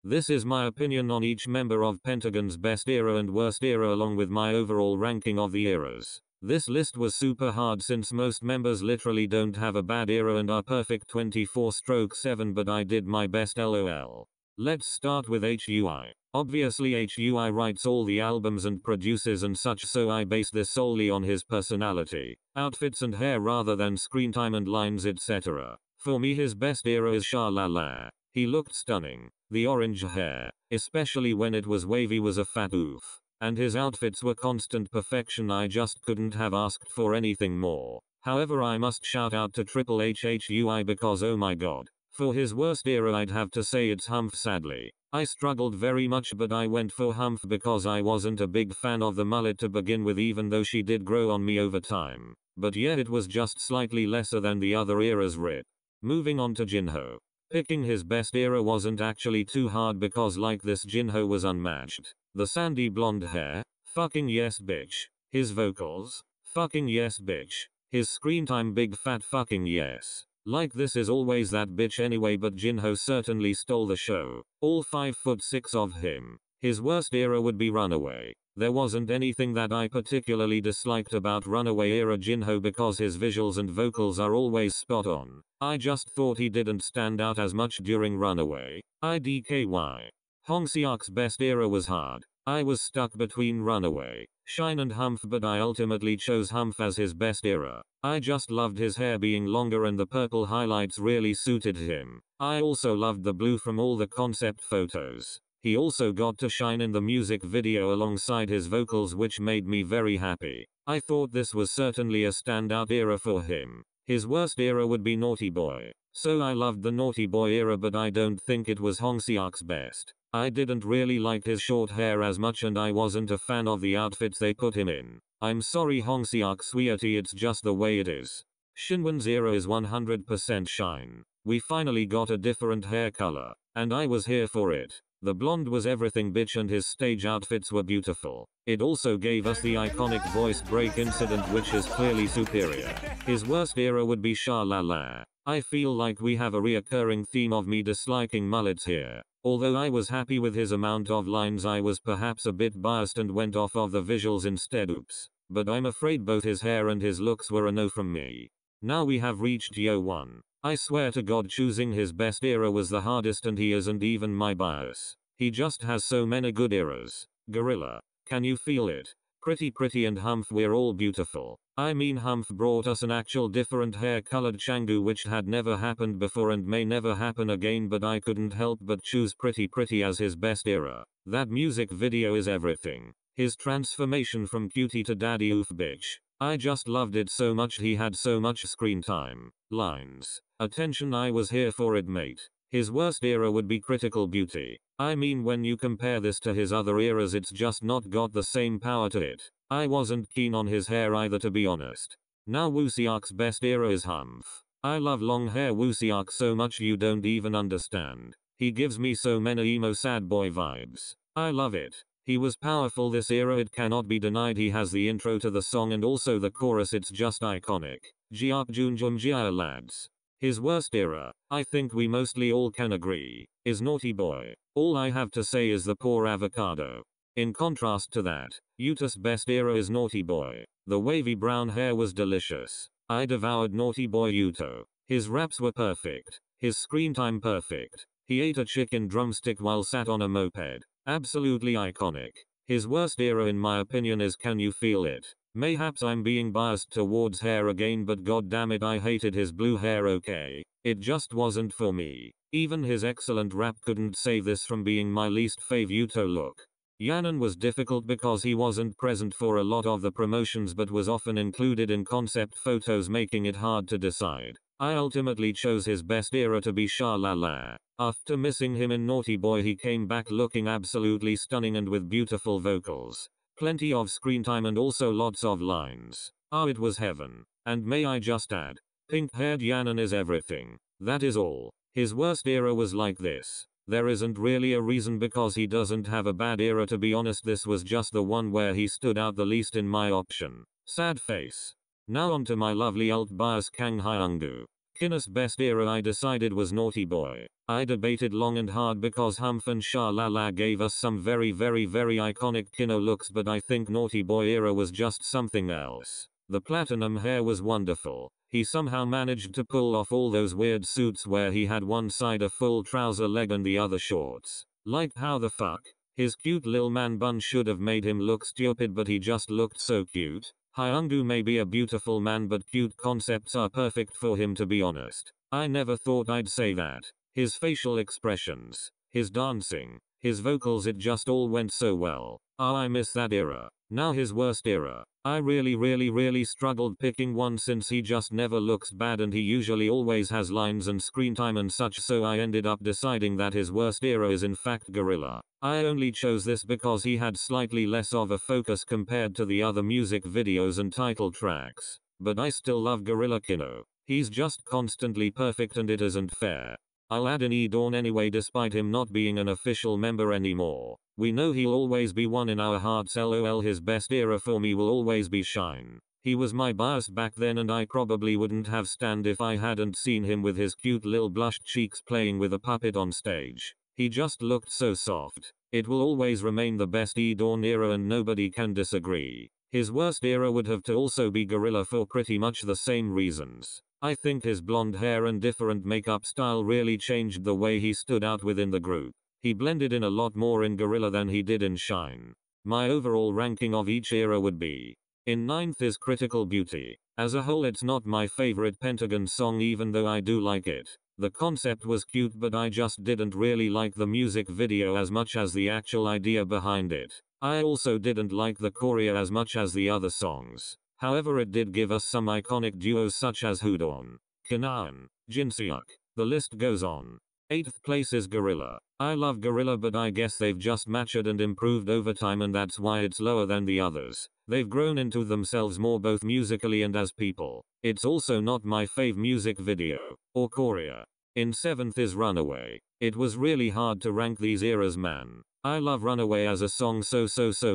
This is my opinion on each member of Pentagon's best era and worst era along with my overall ranking of the eras. This list was super hard since most members literally don't have a bad era and are perfect 24/7, but I did my best lol. Let's start with HUI. Obviously HUI writes all the albums and produces and such, so I base this solely on his personality, outfits and hair rather than screen time and lines etc. For me his best era is shaalla. He looked stunning. The orange hair, especially when it was wavy, was a fat oof. And his outfits were constant perfection. I just couldn't have asked for anything more. However, I must shout out to Triple HHUI because oh my god. For his worst era I'd have to say it's Humph. Sadly, I struggled very much, but I went for Humph because I wasn't a big fan of the mullet to begin with, even though she did grow on me over time. But yeah, it was just slightly lesser than the other eras. RIP. Moving on to Jinho. Picking his best era wasn't actually too hard because like this Jinho was unmatched. The sandy blonde hair, fucking yes bitch. His vocals, fucking yes bitch. His screen time, big fat fucking yes. Like this is always that bitch anyway, but Jinho certainly stole the show. All 5'6" of him. His worst era would be Runaway. There wasn't anything that I particularly disliked about Runaway era Jinho because his visuals and vocals are always spot on. I just thought he didn't stand out as much during Runaway. IDKY. Hongseok's best era was hard. I was stuck between Runaway, Shine and Humph, but I ultimately chose Humph as his best era. I just loved his hair being longer and the purple highlights really suited him. I also loved the blue from all the concept photos. He also got to shine in the music video alongside his vocals, which made me very happy. I thought this was certainly a standout era for him. His worst era would be Naughty Boy. So I loved the Naughty Boy era, but I don't think it was Hongseok's best. I didn't really like his short hair as much and I wasn't a fan of the outfits they put him in. I'm sorry Hongseok sweetie, it's just the way it is. Shinwon's era is 100% Shine. We finally got a different hair color, and I was here for it. The blonde was everything bitch and his stage outfits were beautiful. It also gave us the iconic voice break incident, which is clearly superior. His worst era would be shaalla. I feel like we have a reoccurring theme of me disliking mullets here. Although I was happy with his amount of lines, I was perhaps a bit biased and went off of the visuals instead. Oops. But I'm afraid both his hair and his looks were a no from me. Now we have reached Yo1. I swear to God, choosing his best era was the hardest and he isn't even my bias. He just has so many good eras. Gorilla. Can you feel it? Pretty and Humph, we're all beautiful. I mean, Humph brought us an actual different hair colored Changu, which had never happened before and may never happen again, but I couldn't help but choose Pretty as his best era. That music video is everything. His transformation from cutie to daddy oof bitch. I just loved it so much. He had so much screen time, lines, attention. I was here for it, mate. His worst era would be Critical Beauty. I mean, when you compare this to his other eras, it's just not got the same power to it. I wasn't keen on his hair either, to be honest. Now Wooseok's best era is Humph. I love long hair Wooseok so much you don't even understand. He gives me so many emo sad boy vibes. I love it. He was powerful this era, it cannot be denied. He has the intro to the song and also the chorus, it's just iconic. Jiak Junjum Jia lads. His worst era, I think we mostly all can agree, is Naughty Boy. All I have to say is the poor avocado. In contrast to that, Yuta's best era is Naughty Boy. The wavy brown hair was delicious. I devoured Naughty Boy Yuto. His raps were perfect. His screen time perfect. He ate a chicken drumstick while sat on a moped. Absolutely iconic. His worst era in my opinion is Can You Feel It? Mayhaps I'm being biased towards hair again, but god damn it, I hated his blue hair. Okay, it just wasn't for me. Even his excellent rap couldn't save this from being my least fave Yuto look. Yanan was difficult because he wasn't present for a lot of the promotions but was often included in concept photos, making it hard to decide. I ultimately chose his best era to be shaalla. After missing him in Naughty Boy, he came back looking absolutely stunning and with beautiful vocals. Plenty of screen time and also lots of lines. It was heaven. And may I just add, pink-haired Yanan is everything. That is all. His worst era was like this. There isn't really a reason because he doesn't have a bad era, to be honest. This was just the one where he stood out the least in my option. Sad face. Now on to my lovely alt bias Kang Hyungu. Kinna's best era I decided was Naughty Boy. I debated long and hard because Humph and Shaalla gave us some very iconic Kinno looks, but I think Naughty Boy era was just something else. The platinum hair was wonderful. He somehow managed to pull off all those weird suits where he had one side a full trouser leg and the other shorts. Like how the fuck? His cute lil man bun should have made him look stupid, but he just looked so cute. Hyungu may be a beautiful man, but cute concepts are perfect for him, to be honest. I never thought I'd say that. His facial expressions, his dancing, his vocals, it just all went so well. Oh, I miss that era. Now his worst era. I really struggled picking one since he just never looks bad and he usually always has lines and screen time and such, so I ended up deciding that his worst era is in fact Gorilla. I only chose this because he had slightly less of a focus compared to the other music videos and title tracks. But I still love Gorilla Kinno. He's just constantly perfect and it isn't fair. I'll add in edawn anyway despite him not being an official member anymore. We know he'll always be one in our hearts, lol. His best era for me will always be Shine. He was my bias back then and I probably wouldn't have stand if I hadn't seen him with his cute lil blushed cheeks playing with a puppet on stage. He just looked so soft. It will always remain the best edawn era and nobody can disagree. His worst era would have to also be Gorilla for pretty much the same reasons. I think his blonde hair and different makeup style really changed the way he stood out within the group. He blended in a lot more in Gorilla than he did in Shine. My overall ranking of each era would be: in 9th is Critical Beauty. As a whole it's not my favorite Pentagon song even though I do like it. The concept was cute but I just didn't really like the music video as much as the actual idea behind it. I also didn't like the choreo as much as the other songs. However, it did give us some iconic duos such as Woozi, Kanan, Jinseok. The list goes on. 8th place is Gorilla. I love Gorilla but I guess they've just matured and improved over time and that's why it's lower than the others. They've grown into themselves more both musically and as people. It's also not my fave music video or choreo. In 7th is Runaway. It was really hard to rank these eras, man. I love Runaway as a song so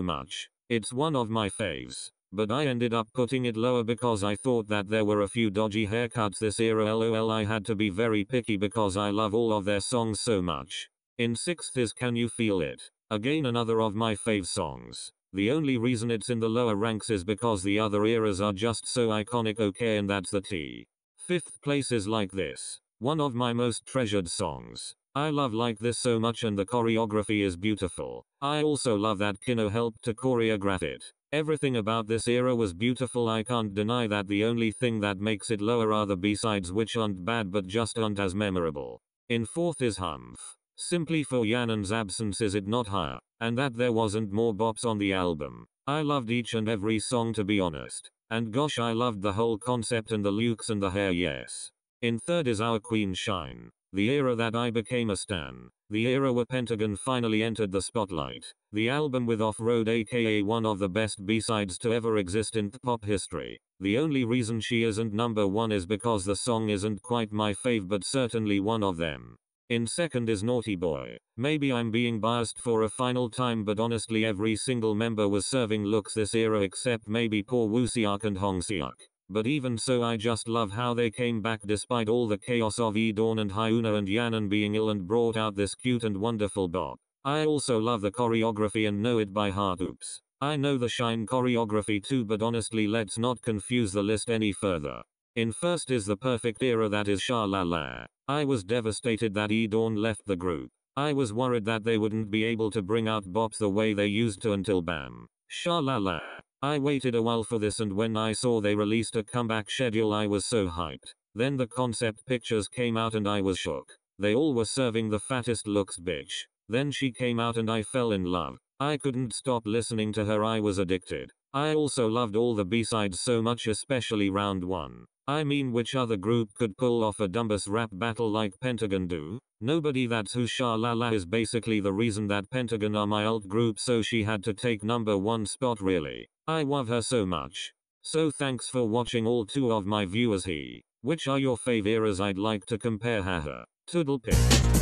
much. It's one of my faves. But I ended up putting it lower because I thought that there were a few dodgy haircuts this era, lol. I had to be very picky because I love all of their songs so much. In 6th is Can You Feel It? Again another of my fave songs. The only reason it's in the lower ranks is because the other eras are just so iconic, okay, and that's the T. 5th place is Like This. One of my most treasured songs. I love Like This so much and the choreography is beautiful. I also love that Kinno helped to choreograph it. Everything about this era was beautiful, I can't deny that. The only thing that makes it lower are the B-sides, which aren't bad but just aren't as memorable. In 4th is Humph. Simply for Yanan's absence is it not higher, and that there wasn't more bops on the album. I loved each and every song, to be honest. And gosh, I loved the whole concept and the looks and the hair, yes. In 3rd is Our Queen Shine. The era that I became a stan. The era where Pentagon finally entered the spotlight. The album with Off-Road, aka one of the best B-sides to ever exist in pop history. The only reason she isn't number 1 is because the song isn't quite my fave, but certainly one of them. In 2nd is Naughty Boy. Maybe I'm being biased for a final time, but honestly every single member was serving looks this era except maybe poor Wooziak and Hongseok. But even so, I just love how they came back despite all the chaos of edawn and Hyuna and Yanan being ill and brought out this cute and wonderful bop. I also love the choreography and know it by heart. Oops. I know the Shine choreography too, but honestly let's not confuse the list any further. In 1st is the perfect era, that is Shaalla. I was devastated that edawn left the group. I was worried that they wouldn't be able to bring out bops the way they used to until bam. Shaalla. I waited a while for this and when I saw they released a comeback schedule I was so hyped. Then the concept pictures came out and I was shook. They all were serving the fattest looks, bitch. Then she came out and I fell in love. I couldn't stop listening to her, I was addicted. I also loved all the B-sides so much, especially round 1. I mean, which other group could pull off a dumbus rap battle like Pentagon do? Nobody. That's who Shaalla is basically the reason that Pentagon are my alt group, so she had to take number 1 spot really. I love her so much. So thanks for watching all 2 of my viewers. Which are your fave eras? I'd like to compare. Haha. Toodle pip.